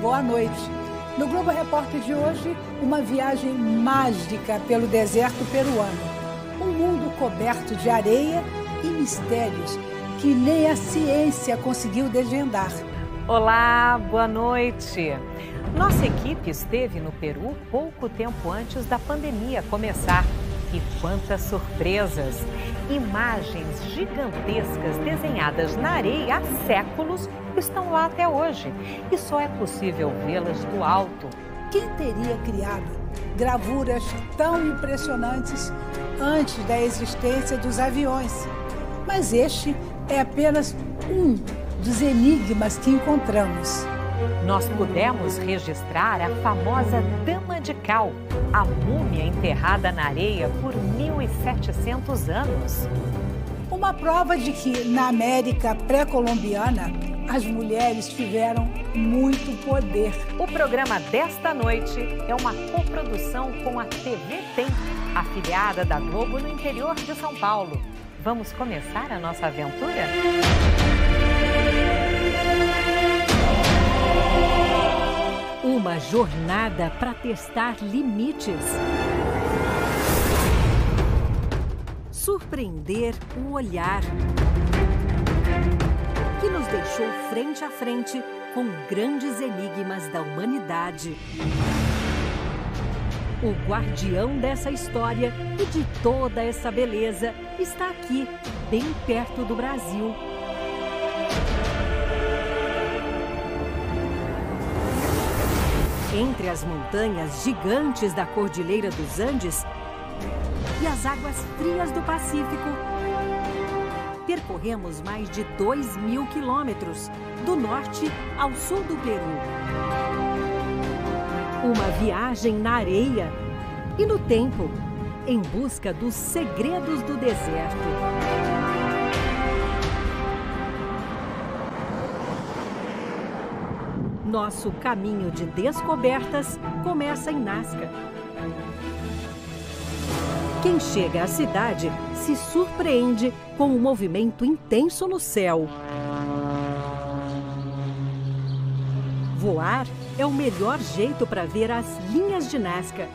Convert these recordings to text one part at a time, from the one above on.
boa noite. No Globo Repórter de hoje, uma viagem mágica pelo deserto peruano. Um mundo coberto de areia e mistérios que nem a ciência conseguiu desvendar. Olá, boa noite. Nossa equipe esteve no Peru pouco tempo antes da pandemia começar. E quantas surpresas! Imagens gigantescas desenhadas na areia há séculos estão lá até hoje. E só é possível vê-las do alto. Quem teria criado gravuras tão impressionantes antes da existência dos aviões? Mas este é apenas um dos enigmas que encontramos. Nós pudemos registrar a famosa Dama de Cal, a múmia enterrada na areia por 1.700 anos. Uma prova de que, na América pré-colombiana, as mulheres tiveram muito poder. O programa desta noite é uma coprodução com a TV Tem, afiliada da Globo no interior de São Paulo. Vamos começar a nossa aventura? Uma jornada para testar limites. Surpreender o olhar. Que nos deixou frente a frente com grandes enigmas da humanidade. O guardião dessa história e de toda essa beleza está aqui, bem perto do Brasil. Entre as montanhas gigantes da Cordilheira dos Andes e as águas frias do Pacífico, percorremos mais de 2.000 quilômetros, do norte ao sul do Peru. Uma viagem na areia e no tempo, em busca dos segredos do deserto. Nosso caminho de descobertas começa em Nazca. Quem chega à cidade se surpreende com um movimento intenso no céu. Voar é o melhor jeito para ver as linhas de Nazca.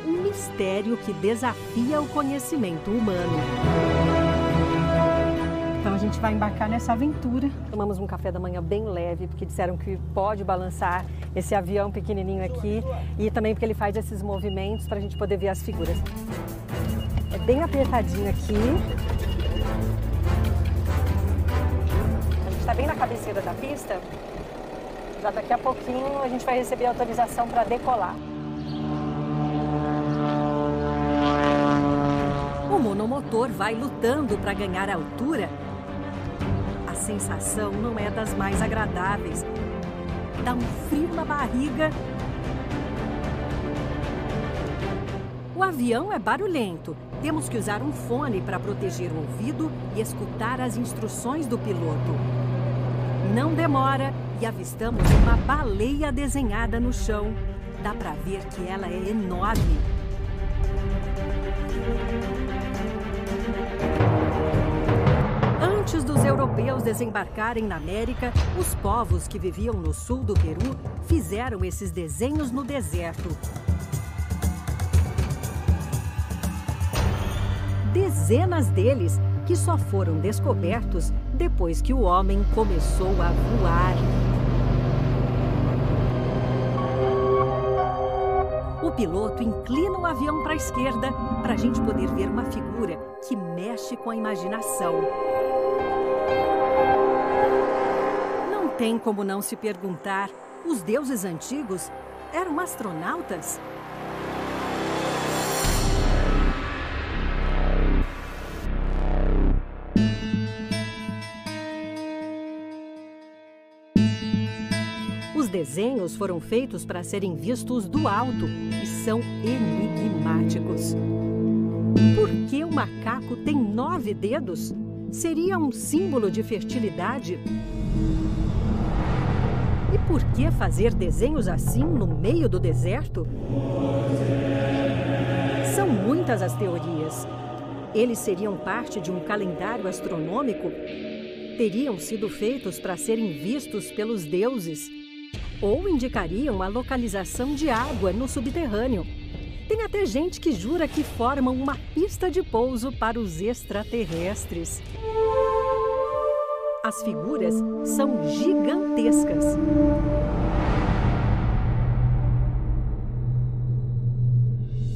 Um mistério que desafia o conhecimento humano. Então a gente vai embarcar nessa aventura. Tomamos um café da manhã bem leve, porque disseram que pode balançar esse avião pequenininho aqui. E também porque ele faz esses movimentos para a gente poder ver as figuras. É bem apertadinho aqui. A gente está bem na cabeceira da pista. Já daqui a pouquinho a gente vai receber a autorização para decolar. O monomotor vai lutando para ganhar altura. A sensação não é das mais agradáveis. Dá um frio na barriga. O avião é barulhento. Temos que usar um fone para proteger o ouvido e escutar as instruções do piloto. Não demora e avistamos uma baleia desenhada no chão. Dá para ver que ela é enorme. Antes dos europeus desembarcarem na América, os povos que viviam no sul do Peru fizeram esses desenhos no deserto. Dezenas deles que só foram descobertos depois que o homem começou a voar. O piloto inclina o avião para a esquerda para a gente poder ver uma figura que mexe com a imaginação. Não tem como não se perguntar, os deuses antigos eram astronautas? Os desenhos foram feitos para serem vistos do alto e são enigmáticos. Por que o macaco tem 9 dedos? Seria um símbolo de fertilidade? E por que fazer desenhos assim no meio do deserto? São muitas as teorias. Eles seriam parte de um calendário astronômico? Teriam sido feitos para serem vistos pelos deuses? ou indicariam a localização de água no subterrâneo. Tem até gente que jura que formam uma pista de pouso para os extraterrestres. As figuras são gigantescas.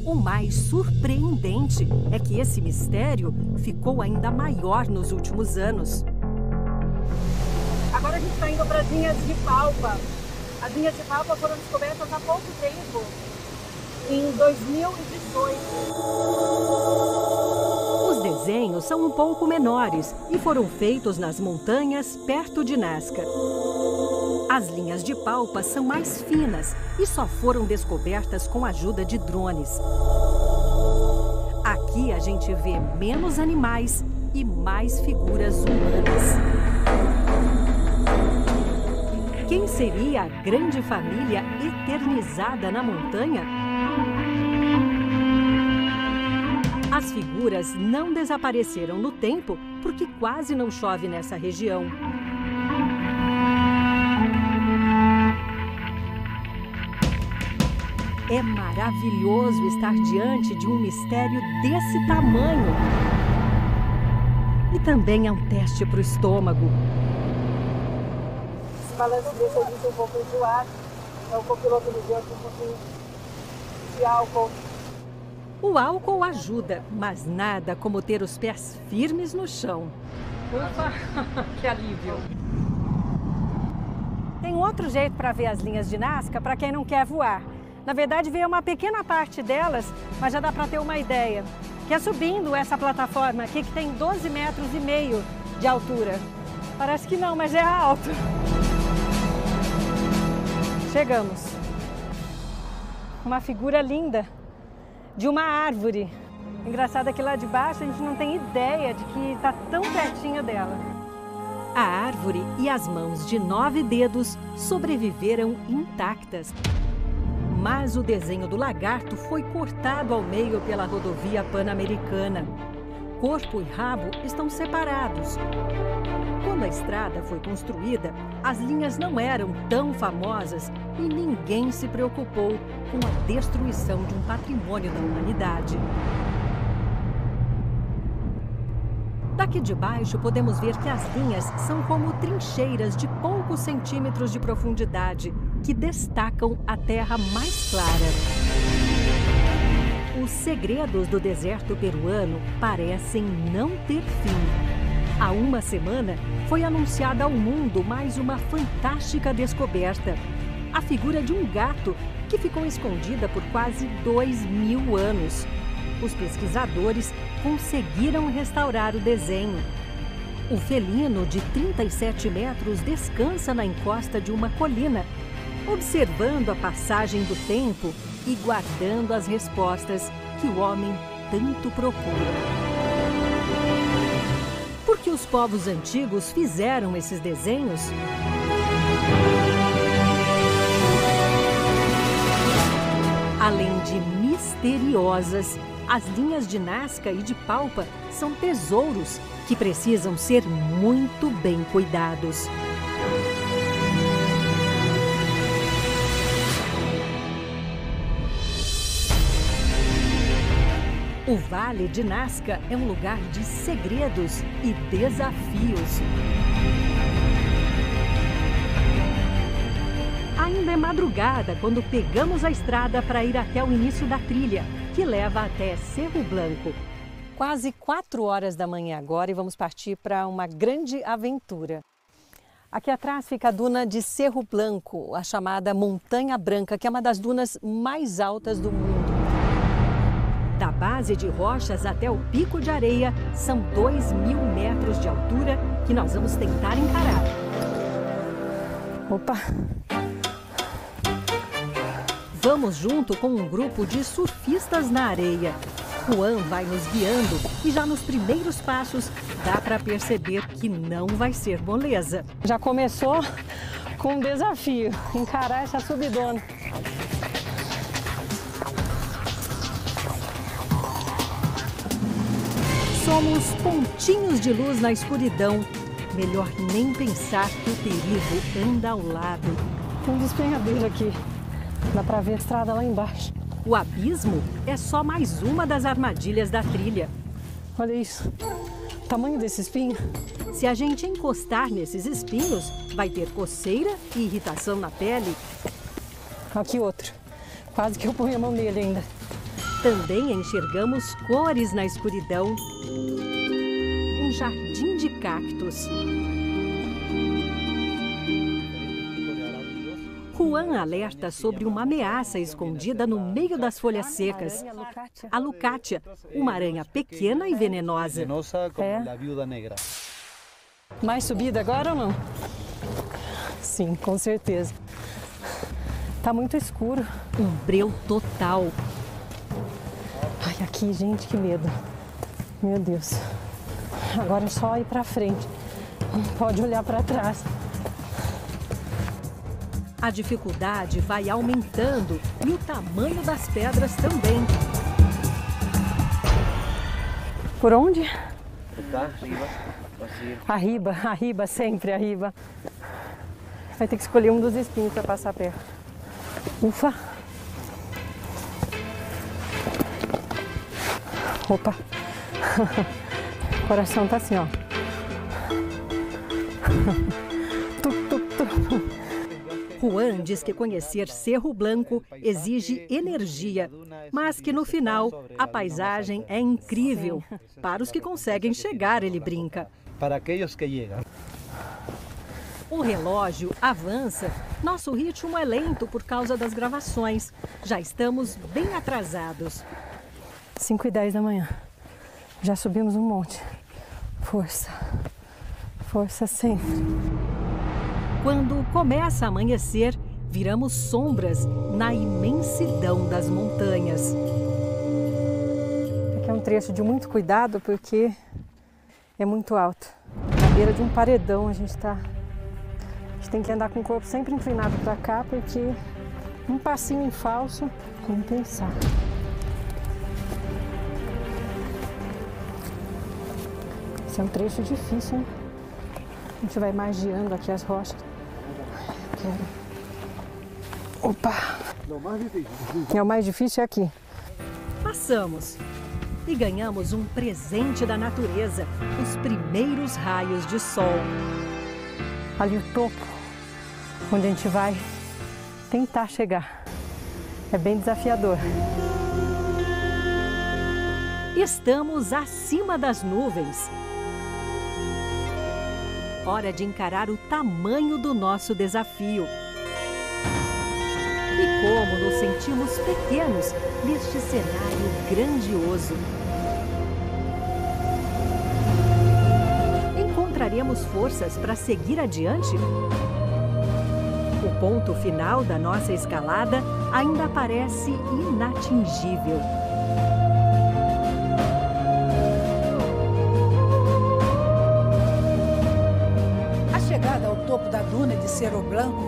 O mais surpreendente é que esse mistério ficou ainda maior nos últimos anos. Agora a gente está indo para as linhas de Palpa. As linhas de Palpa foram descobertas há pouco tempo, em 2018. Os desenhos são um pouco menores e foram feitos nas montanhas perto de Nazca. As linhas de Palpa são mais finas e só foram descobertas com a ajuda de drones. Aqui a gente vê menos animais e mais figuras humanas. Quem seria a grande família eternizada na montanha? As figuras não desapareceram no tempo porque quase não chove nessa região. É maravilhoso estar diante de um mistério desse tamanho. E também é um teste para o estômago. Esse balanço deixa a gente um pouco enjoado. Então o copiloto me deu aqui um pouquinho de álcool. O álcool ajuda, mas nada como ter os pés firmes no chão. Ufa, que alívio. Tem outro jeito para ver as linhas de Nazca para quem não quer voar. Na verdade, vê uma pequena parte delas, mas já dá para ter uma ideia. Que é subindo essa plataforma aqui, que tem 12,5 metros de altura. Parece que não, mas é alto. Chegamos. Uma figura linda de uma árvore. Engraçado é que lá de baixo a gente não tem ideia de que está tão pertinho dela. A árvore e as mãos de 9 dedos sobreviveram intactas. Mas o desenho do lagarto foi cortado ao meio pela rodovia Pan-Americana. Corpo e rabo estão separados. Quando a estrada foi construída, as linhas não eram tão famosas e ninguém se preocupou com a destruição de um patrimônio da humanidade. Daqui de baixo podemos ver que as linhas são como trincheiras de poucos centímetros de profundidade, que destacam a terra mais clara. Os segredos do deserto peruano parecem não ter fim. Há uma semana foi anunciada ao mundo mais uma fantástica descoberta: a figura de um gato que ficou escondida por quase 2000 anos. Os pesquisadores conseguiram restaurar o desenho. O felino de 37 metros descansa na encosta de uma colina, observando a passagem do tempo e guardando as respostas que o homem tanto procura. Por que os povos antigos fizeram esses desenhos? Além de misteriosas, as linhas de Nazca e de Palpa são tesouros que precisam ser muito bem cuidados. O Vale de Nazca é um lugar de segredos e desafios. Ainda é madrugada quando pegamos a estrada para ir até o início da trilha, que leva até Cerro Blanco. Quase 4 horas da manhã agora e vamos partir para uma grande aventura. Aqui atrás fica a duna de Cerro Blanco, a chamada Montanha Branca, que é uma das dunas mais altas do mundo. Da base de rochas até o pico de areia, são 2.000 metros de altura que nós vamos tentar encarar. Opa! Vamos junto com um grupo de surfistas na areia. Juan vai nos guiando e já nos primeiros passos dá para perceber que não vai ser moleza. Já começou com um desafio, encarar essa subidona. Somos pontinhos de luz na escuridão. Melhor nem pensar que o perigo anda ao lado. Tem um despenhadeiro aqui. Dá pra ver a estrada lá embaixo. O abismo é só mais uma das armadilhas da trilha. Olha isso. O tamanho desse espinho. Se a gente encostar nesses espinhos, vai ter coceira e irritação na pele. Aqui outro. Quase que eu ponho a mão nele ainda. Também enxergamos cores na escuridão. Um jardim de cactos. Juan alerta sobre uma ameaça escondida no meio das folhas secas. A lucátia, uma aranha pequena e venenosa. Mais subida agora ou não? Sim, com certeza. Tá muito escuro. Um breu total. Ai, aqui, gente, que medo. Meu Deus. Agora é só ir pra frente. Não pode olhar pra trás. A dificuldade vai aumentando e o tamanho das pedras também. Por onde? Arriba, sempre arriba. Vai ter que escolher um dos espinhos para passar perto. Ufa! Opa! O coração tá assim, ó. Juan diz que conhecer Cerro Blanco exige energia, mas que no final a paisagem é incrível. Para os que conseguem chegar, ele brinca. Para aqueles que chegam. O relógio avança. Nosso ritmo é lento por causa das gravações. Já estamos bem atrasados. 5h10 da manhã. Já subimos um monte. Força. Força sempre. Quando começa a amanhecer, viramos sombras na imensidão das montanhas. Aqui é um trecho de muito cuidado porque é muito alto. Na beira de um paredão a gente tem que andar com o corpo sempre inclinado para cá porque um passinho em falso, nem pensar. Esse é um trecho difícil, hein? A gente vai magiando aqui as rochas. Opa! É o mais difícil é aqui. Passamos e ganhamos um presente da natureza, os primeiros raios de sol. Ali o topo, onde a gente vai tentar chegar. É bem desafiador. Estamos acima das nuvens. Hora de encarar o tamanho do nosso desafio. E como nos sentimos pequenos neste cenário grandioso. Encontraremos forças para seguir adiante? O ponto final da nossa escalada ainda parece inatingível. Ao topo da duna de Cerro Blanco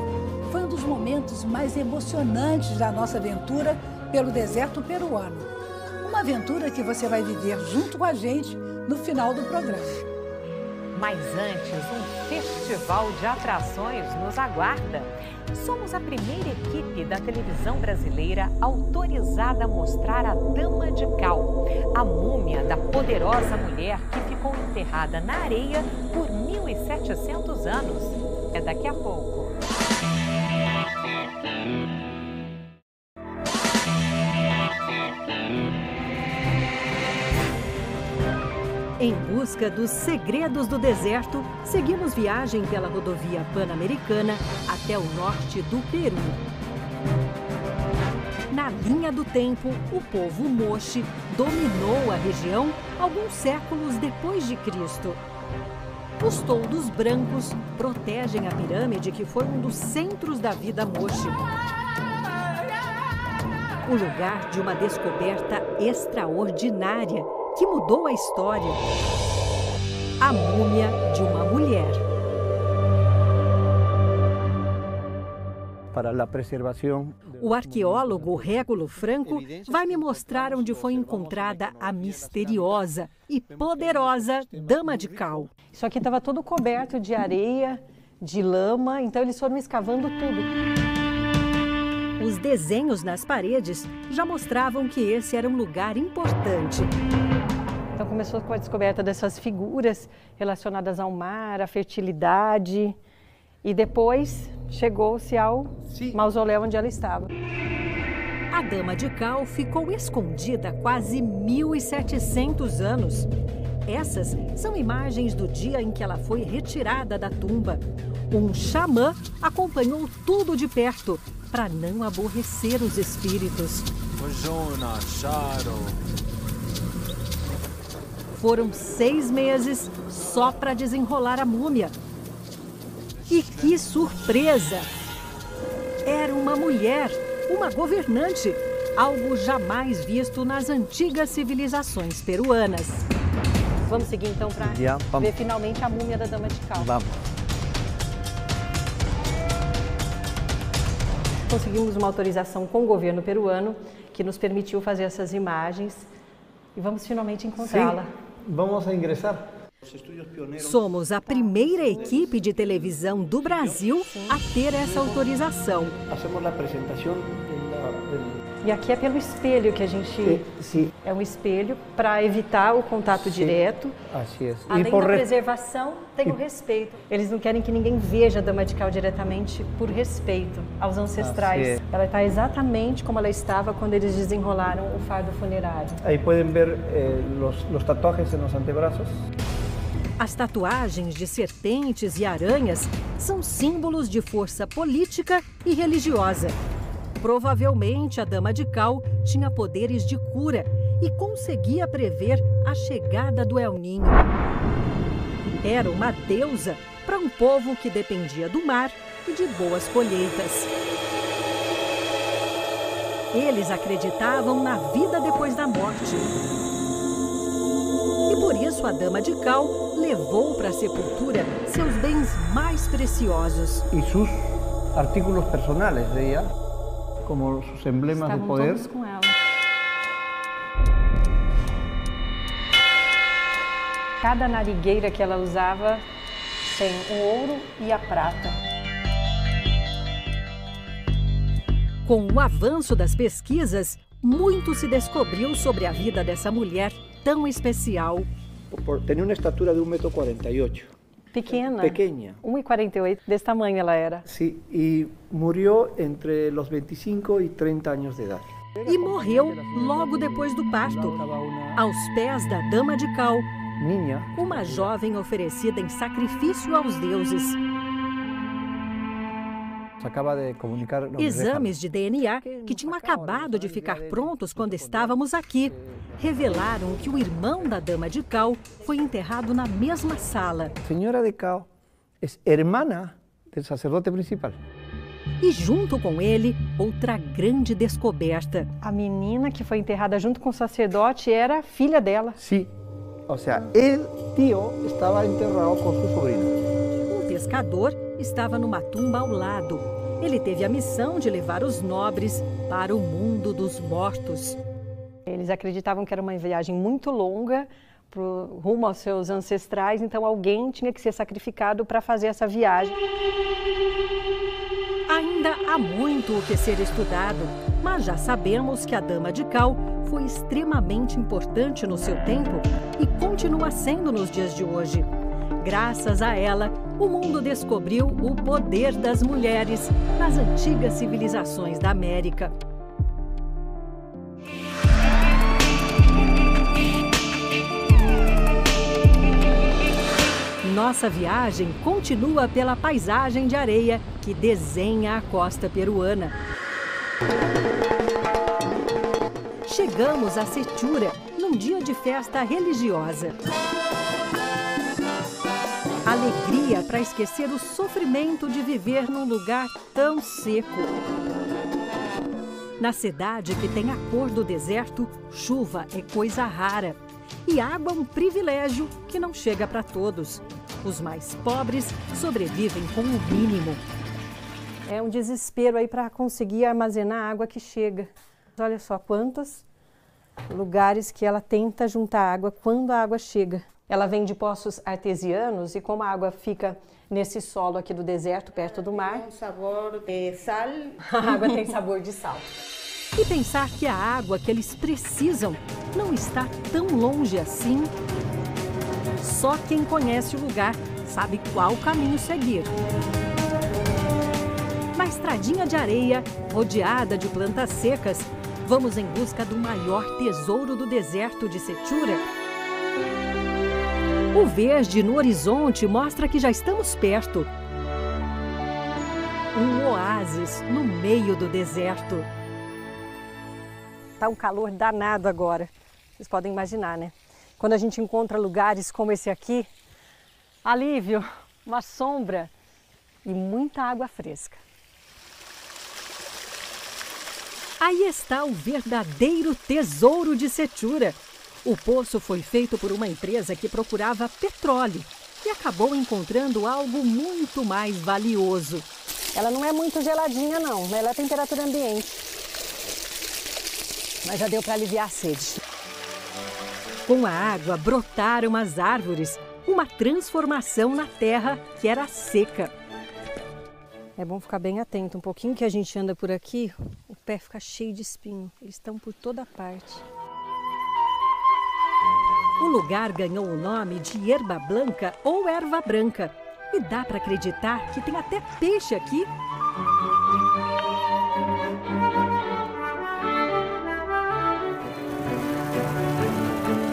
foi um dos momentos mais emocionantes da nossa aventura pelo deserto peruano. Uma aventura que você vai viver junto com a gente no final do programa. Mas antes, um festival de atrações nos aguarda. Somos a primeira equipe da televisão brasileira autorizada a mostrar a Dama de Cal, a múmia da poderosa mulher que ficou enterrada na areia por 1.700 anos. É daqui a pouco. Em busca dos segredos do deserto, seguimos viagem pela rodovia Pan-Americana até o norte do Peru. Na linha do tempo, o povo Moche dominou a região alguns séculos depois de Cristo. Os toldos brancos protegem a pirâmide que foi um dos centros da vida Moche. O lugar de uma descoberta extraordinária que mudou a história. A múmia de uma mulher. O arqueólogo Régulo Franco vai me mostrar onde foi encontrada a misteriosa e poderosa Dama de Cal. Isso aqui estava todo coberto de areia, de lama, então eles foram escavando tudo. desenhos nas paredes já mostravam que esse era um lugar importante. Então começou com a descoberta dessas figuras relacionadas ao mar, à fertilidade, e depois chegou-se ao mausoléu onde ela estava. A Dama de Cal ficou escondida há quase 1.700 anos. Essas são imagens do dia em que ela foi retirada da tumba. Um xamã acompanhou tudo de perto para não aborrecer os espíritos. Foram 6 meses só para desenrolar a múmia. E que surpresa! Era uma mulher, uma governante, algo jamais visto nas antigas civilizações peruanas. Vamos seguir então para ver finalmente a múmia da Dama de Cal. Vamos. Conseguimos uma autorização com o governo peruano que nos permitiu fazer essas imagens e vamos finalmente encontrá-la. Vamos a ingressar. Somos a primeira equipe de televisão do Brasil a ter essa autorização. Hacemos a apresentação. E aqui é pelo espelho que a gente... É um espelho para evitar o contato direto. Assim é. Além da preservação, tem o respeito. Eles não querem que ninguém veja a Dama de Cal diretamente por respeito aos ancestrais. Ela está exatamente como ela estava quando eles desenrolaram o fardo funerário. Aí podem ver os tatuagens nos antebraços. As tatuagens de serpentes e aranhas são símbolos de força política e religiosa. Provavelmente a Dama de Cal tinha poderes de cura e conseguia prever a chegada do El Niño. Era uma deusa para um povo que dependia do mar e de boas colheitas. Eles acreditavam na vida depois da morte. E por isso a Dama de Cal levou para a sepultura seus bens mais preciosos. E seus artículos personais de ela, como os emblemas de poder. Todos com ela. Cada narigueira que ela usava tem o ouro e a prata. Com o avanço das pesquisas, muito se descobriu sobre a vida dessa mulher tão especial. Tinha uma estatura de 1,48 m. Pequena. Pequena. 1,48 m, desse tamanho ela era. Sim, e morreu entre os 25 e 30 anos de idade. E morreu logo depois do parto, aos pés da Dama de Cal, uma jovem oferecida em sacrifício aos deuses. Exames de DNA que tinham acabado de ficar prontos quando estávamos aqui revelaram que o irmão da Dama de Cal foi enterrado na mesma sala. Senhora de Cal é irmã do sacerdote principal. E junto com ele, outra grande descoberta. A menina que foi enterrada junto com o sacerdote era filha dela. Sim, ou seja, o tio estava enterrado com sua sobrinha. Um pescador estava numa tumba ao lado. Ele teve a missão de levar os nobres para o mundo dos mortos. Eles acreditavam que era uma viagem muito longa, rumo aos seus ancestrais, então alguém tinha que ser sacrificado para fazer essa viagem. Ainda há muito o que ser estudado, mas já sabemos que a Dama de Cal foi extremamente importante no seu tempo e continua sendo nos dias de hoje. Graças a ela, o mundo descobriu o poder das mulheres nas antigas civilizações da América. Nossa viagem continua pela paisagem de areia que desenha a costa peruana. Chegamos a Sechura num dia de festa religiosa. Alegria para esquecer o sofrimento de viver num lugar tão seco. Na cidade que tem a cor do deserto, chuva é coisa rara. E água é um privilégio que não chega para todos. Os mais pobres sobrevivem com o mínimo. É um desespero aí para conseguir armazenar a água que chega. Olha só quantos lugares que ela tenta juntar água quando a água chega. Ela vem de poços artesianos e como a água fica nesse solo aqui do deserto, perto do mar... Tem um sabor de sal. A água tem sabor de sal. E pensar que a água que eles precisam não está tão longe assim. Só quem conhece o lugar sabe qual caminho seguir. Na estradinha de areia, rodeada de plantas secas, vamos em busca do maior tesouro do deserto de Sechura. O verde no horizonte mostra que já estamos perto. Um oásis no meio do deserto. Tá um calor danado agora. Vocês podem imaginar, né? Quando a gente encontra lugares como esse aqui, alívio, uma sombra e muita água fresca. Aí está o verdadeiro tesouro de Sechura. O poço foi feito por uma empresa que procurava petróleo e acabou encontrando algo muito mais valioso. Ela não é muito geladinha não, ela é a temperatura ambiente. Mas já deu para aliviar a sede. Com a água brotaram as árvores, uma transformação na terra que era seca. É bom ficar bem atento, um pouquinho que a gente anda por aqui, o pé fica cheio de espinho, eles estão por toda parte. O lugar ganhou o nome de Erva Blanca ou Erva Branca. E dá para acreditar que tem até peixe aqui.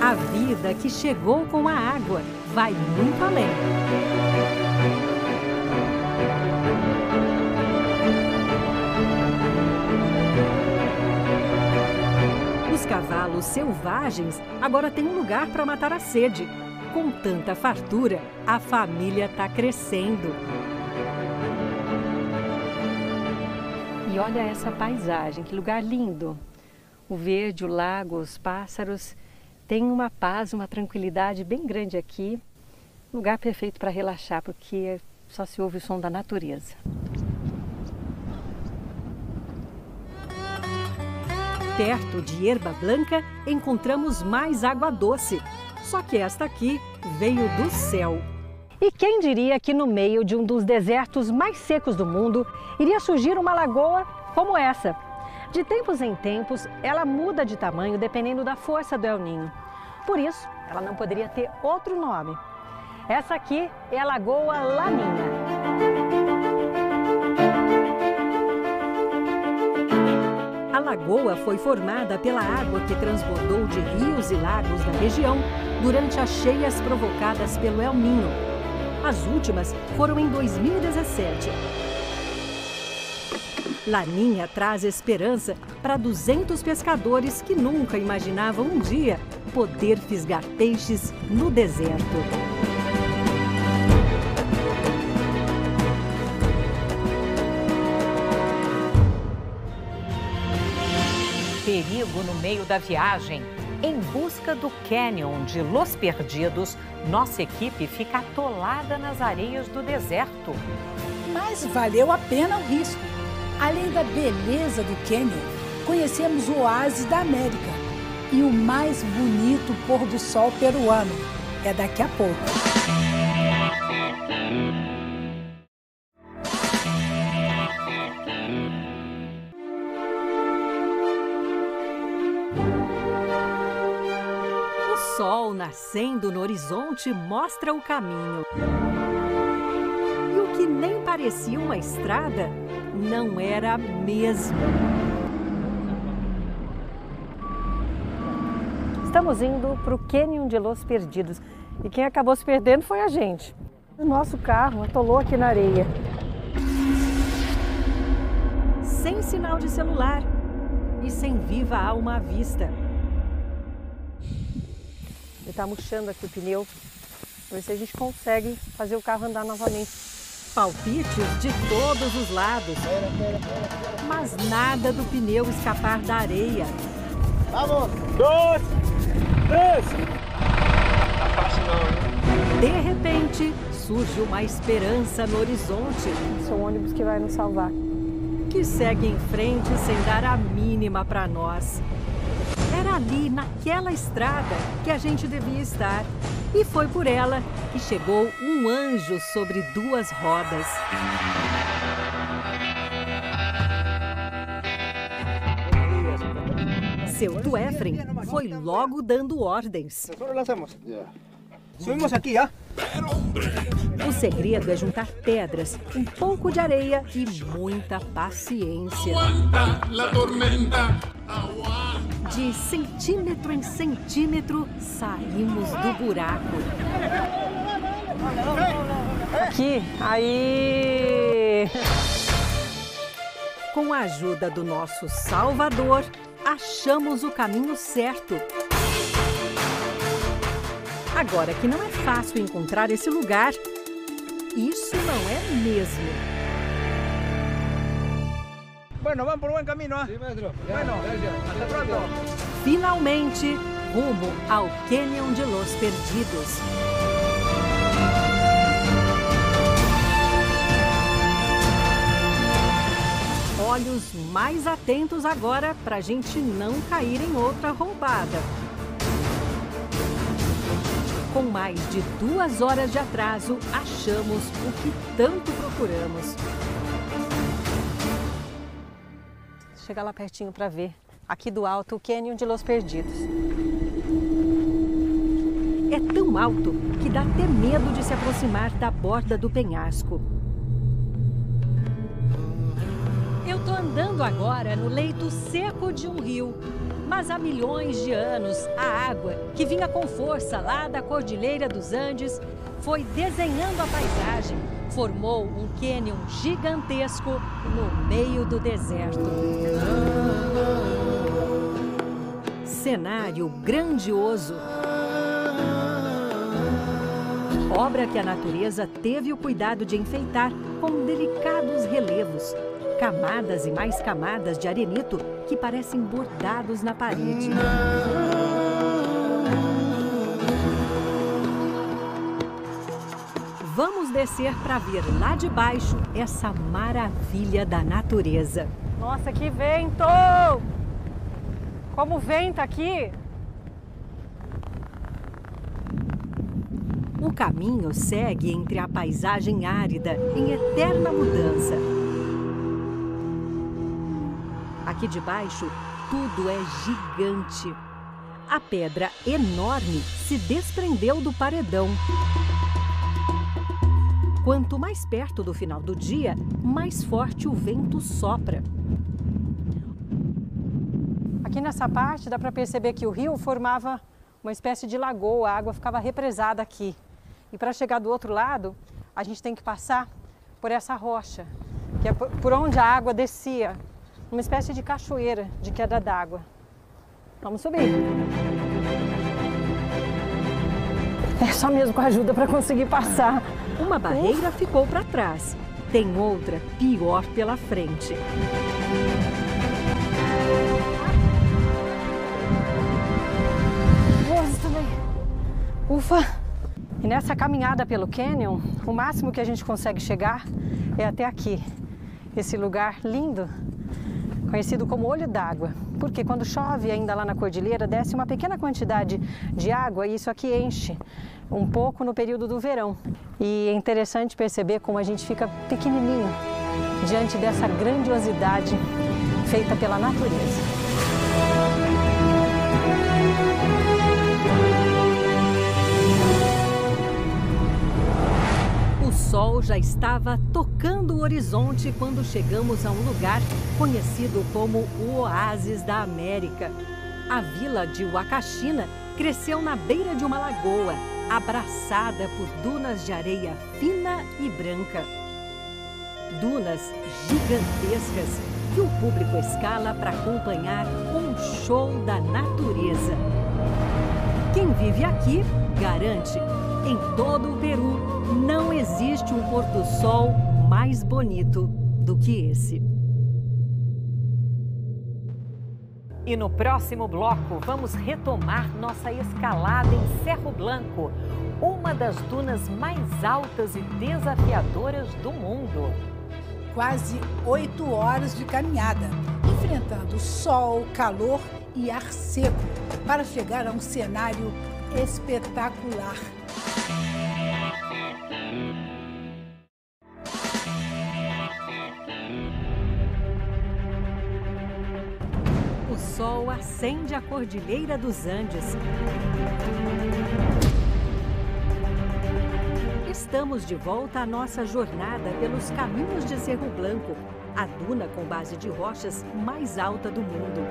A vida que chegou com a água vai muito além. Os cavalos selvagens agora têm um lugar para matar a sede. Com tanta fartura, a família está crescendo. E olha essa paisagem, que lugar lindo. O verde, o lago, os pássaros. Tem uma paz, uma tranquilidade bem grande aqui. Lugar perfeito para relaxar, porque só se ouve o som da natureza. Perto de Erva Blanca, encontramos mais água doce. Só que esta aqui veio do céu. E quem diria que no meio de um dos desertos mais secos do mundo iria surgir uma lagoa como essa? De tempos em tempos, ela muda de tamanho dependendo da força do El Niño. Por isso, ela não poderia ter outro nome. Essa aqui é a Lagoa Laninha. A lagoa foi formada pela água que transbordou de rios e lagos da região durante as cheias provocadas pelo El Niño. As últimas foram em 2017. Laninha traz esperança para 200 pescadores que nunca imaginavam um dia poder fisgar peixes no deserto. Perigo no meio da viagem. Em busca do Canyon de Los Perdidos, nossa equipe fica atolada nas areias do deserto. Mas valeu a pena o risco. Além da beleza do Canyon, conhecemos o oásis da América e o mais bonito pôr do sol peruano. É daqui a pouco. O sol nascendo no horizonte mostra o caminho. E o que nem parecia uma estrada, não era mesmo. Estamos indo para o Canyon de Los Perdidos. E quem acabou se perdendo foi a gente. O nosso carro atolou aqui na areia. Sem sinal de celular e sem viva alma à vista. Ele está murchando aqui o pneu. Ver se a gente consegue fazer o carro andar novamente. Palpites de todos os lados. Mas nada do pneu escapar da areia. Vamos! 2, 3! Tá fácil não. De repente, surge uma esperança no horizonte. Esse é o ônibus que vai nos salvar. Que segue em frente sem dar a mínima para nós. Era ali, naquela estrada, que a gente devia estar. E foi por ela que chegou um anjo sobre 2 rodas. Seu Tuefren foi logo dando ordens. Subimos aqui, já? O segredo é juntar pedras, um pouco de areia e muita paciência. De centímetro em centímetro, saímos do buraco. Aqui, aí... Com a ajuda do nosso Salvador, achamos o caminho certo. Agora que não é fácil encontrar esse lugar, isso não é mesmo. Bueno, vamos por buen camino, ¿eh? Sí, maestro. Bueno, hasta pronto. Finalmente, rumo ao Canyon de los Perdidos. Olhos mais atentos agora para a gente não cair em outra roubada. Com mais de 2 horas de atraso, achamos o que tanto procuramos. Chegar lá pertinho para ver. Aqui do alto, o Canyon de los Perdidos. É tão alto que dá até medo de se aproximar da borda do penhasco. Eu tô andando agora no leito seco de um rio. Mas há milhões de anos, a água, que vinha com força lá da Cordilheira dos Andes, foi desenhando a paisagem, formou um cânion gigantesco no meio do deserto. Cenário grandioso. Obra que a natureza teve o cuidado de enfeitar com delicados relevos. Camadas e mais camadas de arenito que parecem bordados na parede. Vamos descer para ver lá de baixo essa maravilha da natureza. Nossa, que vento! Como venta aqui! O caminho segue entre a paisagem árida em eterna mudança. Aqui de baixo, tudo é gigante. A pedra enorme se desprendeu do paredão. Quanto mais perto do final do dia, mais forte o vento sopra. Aqui nessa parte dá para perceber que o rio formava uma espécie de lagoa, a água ficava represada aqui. E para chegar do outro lado, a gente tem que passar por essa rocha, que é por onde a água descia. Uma espécie de cachoeira de queda d'água. Vamos subir. É só mesmo com ajuda para conseguir passar. Uma barreira ficou para trás. Tem outra pior pela frente. Nervoso também. Ufa! E nessa caminhada pelo cânion, o máximo que a gente consegue chegar é até aqui. Esse lugar lindo, conhecido como Olho d'Água, porque quando chove ainda lá na cordilheira, desce uma pequena quantidade de água e isso aqui enche um pouco no período do verão. E é interessante perceber como a gente fica pequenininho diante dessa grandiosidade feita pela natureza. O sol já estava tocando o horizonte quando chegamos a um lugar conhecido como o Oásis da América. A vila de Huacachina cresceu na beira de uma lagoa, abraçada por dunas de areia fina e branca. Dunas gigantescas que o público escala para acompanhar um show da natureza. Quem vive aqui garante, em todo o Peru, não existe um pôr-do-sol mais bonito do que esse. E no próximo bloco, vamos retomar nossa escalada em Cerro Blanco, uma das dunas mais altas e desafiadoras do mundo. Quase 8 horas de caminhada, enfrentando sol, calor e ar seco, para chegar a um cenário espetacular. O sol acende a Cordilheira dos Andes. Estamos de volta à nossa jornada pelos caminhos de Cerro Blanco, a duna com base de rochas mais alta do mundo.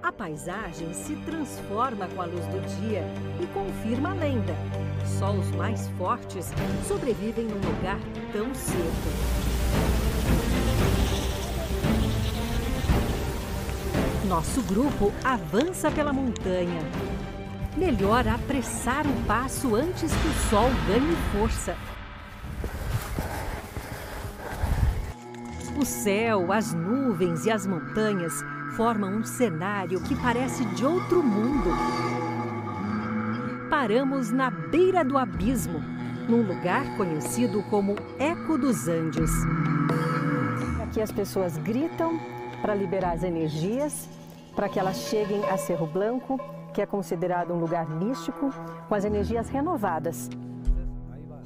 A paisagem se transforma com a luz do dia e confirma a lenda. Só os mais fortes sobrevivem num lugar tão seco. Nosso grupo avança pela montanha. Melhor apressar o passo antes que o sol ganhe força. O céu, as nuvens e as montanhas formam um cenário que parece de outro mundo. Paramos na beira do abismo, num lugar conhecido como Eco dos Andes. Aqui as pessoas gritam para liberar as energias, para que elas cheguem a Cerro Blanco, que é considerado um lugar místico, com as energias renovadas.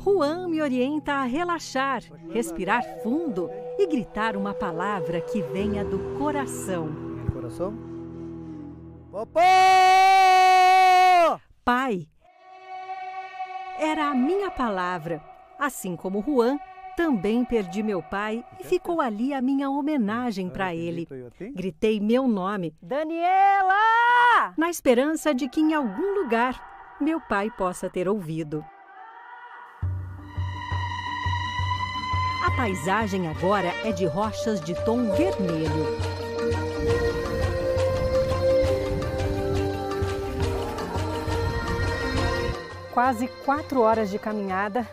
Juan me orienta a relaxar, respirar fundo e gritar uma palavra que venha do coração. Coração. Papá! Pai. Era a minha palavra. Assim como Juan, também perdi meu pai e ficou ali a minha homenagem para ele. Gritei meu nome, Daniela! Na esperança de que em algum lugar meu pai possa ter ouvido. A paisagem agora é de rochas de tom vermelho. Quase 4 horas de caminhada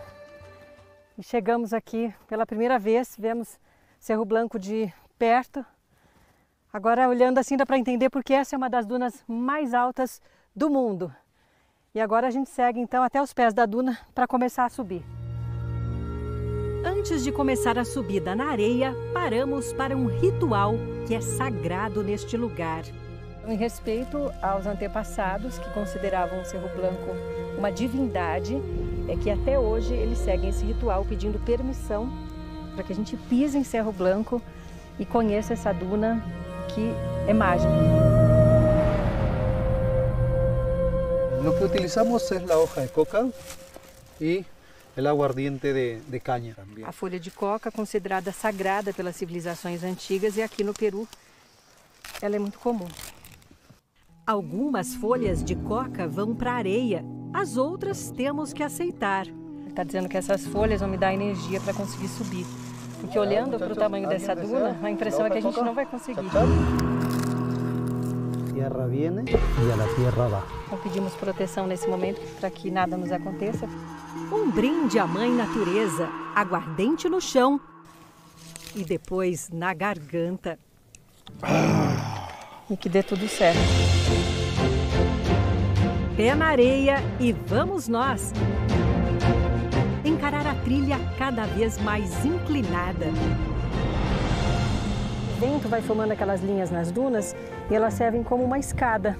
e chegamos aqui pela primeira vez, vemos Cerro Blanco de perto. Agora olhando assim dá para entender porque essa é uma das dunas mais altas do mundo. E agora a gente segue então até os pés da duna para começar a subir. Antes de começar a subida na areia, paramos para um ritual que é sagrado neste lugar. Em respeito aos antepassados que consideravam o Cerro Blanco uma divindade, é que até hoje eles seguem esse ritual pedindo permissão para que a gente pise em Cerro Blanco e conheça essa duna que é mágica. Lo que utilizamos es la hoja de coca y el aguardiente de caña. A folha de coca, considerada sagrada pelas civilizações antigas, e aqui no Peru ela é muito comum. Algumas folhas de coca vão para a areia, as outras temos que aceitar. Ele está dizendo que essas folhas vão me dar energia para conseguir subir. Porque olhando para o tamanho dessa duna, a impressão é que a gente não vai conseguir. Tierra viene e a la tierra va. Então pedimos proteção nesse momento para que nada nos aconteça. Um brinde à mãe natureza, aguardente no chão e depois na garganta. E que dê tudo certo. Pé na areia e vamos nós! Encarar a trilha cada vez mais inclinada. O vento vai formando aquelas linhas nas dunas e elas servem como uma escada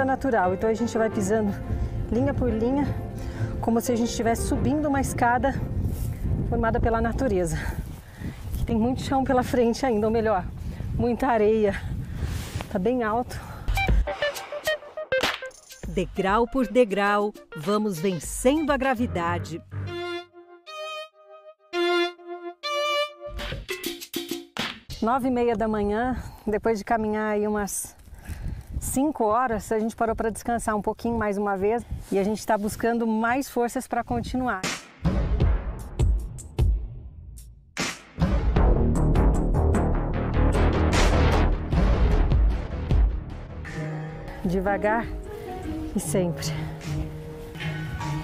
natural. Então a gente vai pisando linha por linha, como se a gente estivesse subindo uma escada formada pela natureza. Tem muito chão pela frente ainda, ou melhor, muita areia. Tá bem alto. Degrau por degrau, vamos vencendo a gravidade. Nove e meia da manhã, depois de caminhar aí umas 5 horas, a gente parou para descansar um pouquinho mais uma vez e a gente está buscando mais forças para continuar. Devagar e sempre.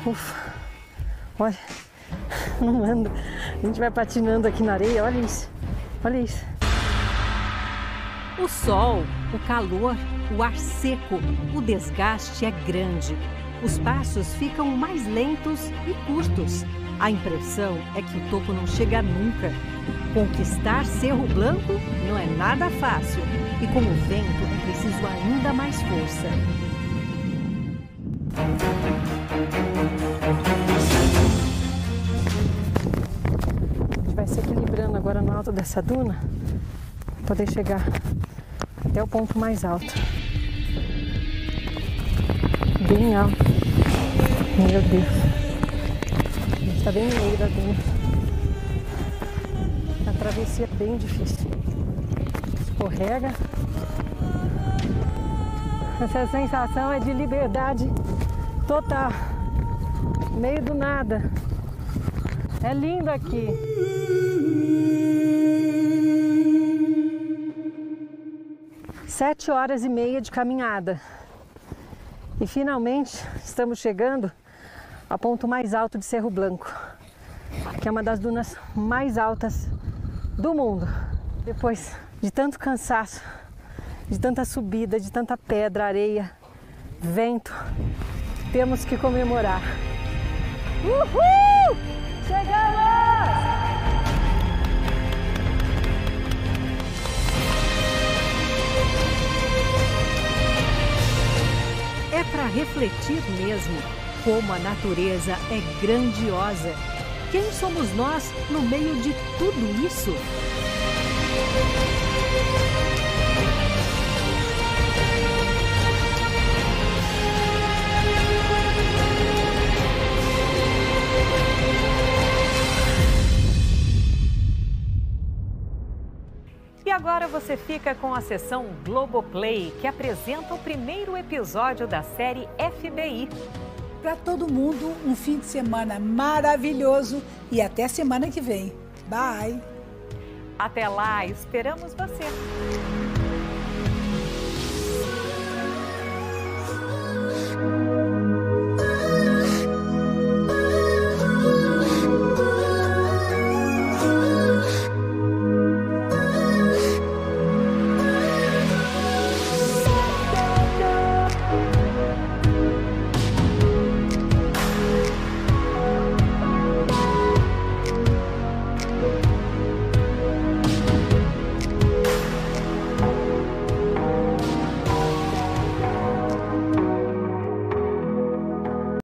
Ufa, olha, não anda. A gente vai patinando aqui na areia, olha isso, olha isso. O sol, o calor, o ar seco, o desgaste é grande. Os passos ficam mais lentos e curtos. A impressão é que o topo não chega nunca. Conquistar Cerro Blanco não é nada fácil. E com o vento é preciso ainda mais força. A gente vai se equilibrando agora no alto dessa duna para poder chegar até o ponto mais alto. Bem alto. Meu Deus. A gente está bem no meio da duna. A travessia é bem difícil. Escorrega. Essa sensação é de liberdade total. No meio do nada. É lindo aqui. Sete horas e meia de caminhada. E finalmente estamos chegando ao ponto mais alto de Cerro Blanco, que é uma das dunas mais altas do mundo. Depois de tanto cansaço, de tanta subida, de tanta pedra, areia, vento, temos que comemorar. Uhul! Chegamos! É para refletir mesmo como a natureza é grandiosa. Quem somos nós no meio de tudo isso? E agora você fica com a sessão Globoplay, que apresenta o primeiro episódio da série FBI. Para todo mundo, um fim de semana maravilhoso e até semana que vem. Bye! Até lá, esperamos você!